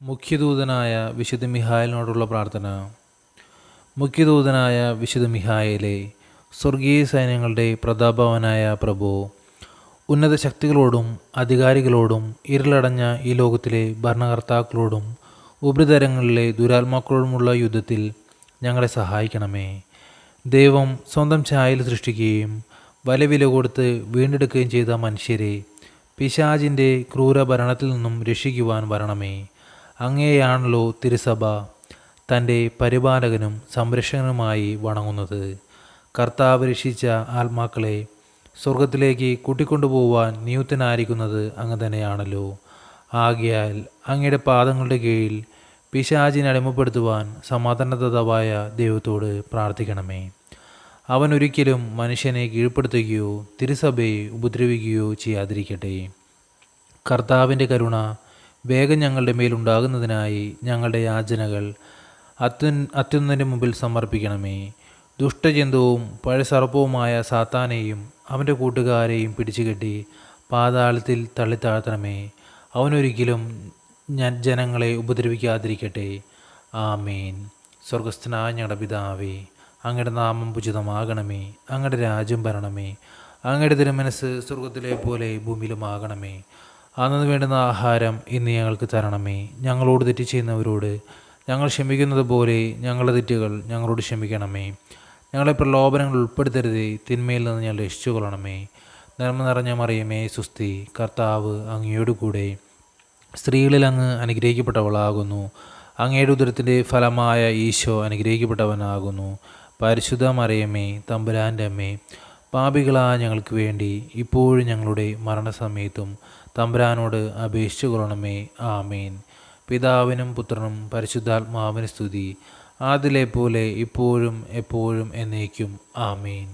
മുഖ്യദൂതനായ വിശുദ്ധ മിഖായേലിനോടുള്ള പ്രാർത്ഥന. മുഖ്യദൂതനായ വിശുദ്ധ മിഖായേലേ, സ്വർഗീയ സൈന്യങ്ങളുടെ പ്രതാപവാനായ പ്രഭു, ഉന്നത ശക്തികളോടും അധികാരികളോടും ഇരുളടഞ്ഞ ഈ ലോകത്തിലെ ഭരണകർത്താക്കളോടും ഉപരിതലങ്ങളിലെ ദുരാത്മാക്കളോടുമുള്ള യുദ്ധത്തിൽ ഞങ്ങളെ സഹായിക്കണമേ. ദൈവം സ്വന്തം ഛായയിൽ സൃഷ്ടിക്കുകയും വലിയ വില കൊടുത്ത് വീണ്ടെടുക്കുകയും ചെയ്ത മനുഷ്യരെ പിശാചിൻ്റെ ക്രൂരഭരണത്തിൽ നിന്നും രക്ഷിക്കുവാൻ വരണമേ. അങ്ങയെയാണല്ലോ തിരുസഭ തൻ്റെ പരിപാലകനും സംരക്ഷകനുമായി വണങ്ങുന്നത്. കർത്താവ് രക്ഷിച്ച ആത്മാക്കളെ സ്വർഗത്തിലേക്ക് കൂട്ടിക്കൊണ്ടുപോകുവാൻ നിയുക്തനായിരിക്കുന്നത് അങ്ങ് തന്നെയാണല്ലോ. ആകയാൽ അങ്ങയുടെ പാദങ്ങളുടെ കീഴിൽ പിശാചിനെ അടിമപ്പെടുത്തുവാൻ സമാധാനദാതാവായ ദൈവത്തോട് പ്രാർത്ഥിക്കണമേ. അവൻ ഒരിക്കലും മനുഷ്യനെ കീഴ്പ്പെടുത്തുകയോ തിരുസഭയെ ഉപദ്രവിക്കുകയോ ചെയ്യാതിരിക്കട്ടെ. കർത്താവിൻ്റെ കരുണ വേഗം ഞങ്ങളുടെ മേലുണ്ടാകുന്നതിനായി ഞങ്ങളുടെ യാചനകൾ അത്യുന്നതിൻ്റെ മുമ്പിൽ സമർപ്പിക്കണമേ. ദുഷ്ടജന്തുവും പഴസർപ്പവുമായ സാത്താനെയും അവൻ്റെ കൂട്ടുകാരെയും പിടിച്ചുകെട്ടി പാതാളത്തിൽ തള്ളിത്താഴ്ത്തണമേ. അവനൊരിക്കലും ജനങ്ങളെ ഉപദ്രവിക്കാതിരിക്കട്ടെ. ആമേൻ. സ്വർഗസ്ഥനായ ഞങ്ങളുടെ പിതാവേ, അങ്ങയുടെ നാമം ഉചിതമാകണമേ. അങ്ങയുടെ രാജ്യം വരണമേ. അങ്ങയുടെ തിരുമനസ്സ് സ്വർഗത്തിലെ പോലെ ഭൂമിയിലുമാകണമേ. അന്നു വേണ്ടുന്ന ആഹാരം ഇന്ന് ഞങ്ങൾക്ക് തരണമേ. ഞങ്ങളോട് തെറ്റ് ചെയ്യുന്നവരോട് ഞങ്ങൾ ക്ഷമിക്കുന്നത് പോലെ ഞങ്ങളുടെ തെറ്റുകൾ ഞങ്ങളോട് ക്ഷമിക്കണമേ. ഞങ്ങളെ പ്രലോഭനങ്ങൾ ഉൾപ്പെടുത്തരുതേ, തിന്മയിൽ നിന്ന് ഞങ്ങൾ രക്ഷിച്ചു കൊള്ളണമേ. നന്മ നിറഞ്ഞ മറിയമേ സുസ്തി, കർത്താവ് അങ്ങയോട് കൂടെ സ്ത്രീകളിൽ അങ്ങ് അനുഗ്രഹിക്കപ്പെട്ടവളാകുന്നു. അങ്ങയുടെ ഉദരത്തിൻ്റെ ഫലമായ ഈശോ അനുഗ്രഹിക്കപ്പെട്ടവനാകുന്നു. പരിശുദ്ധ മറിയമേ, തമ്പുരാൻ്റെ അമ്മേ, പാപികളായ ഞങ്ങൾക്ക് വേണ്ടി ഇപ്പോഴും ഞങ്ങളുടെ മരണസമയത്തും തമ്പുരാനോട് അപേക്ഷിച്ചു കൊള്ളണമേ. ആമേൻ. പിതാവിനും പുത്രനും പരിശുദ്ധാത്മാവിന് സ്തുതി, ആദിലെ പോലെ ഇപ്പോഴും എപ്പോഴും എന്നേക്കും. ആമേൻ.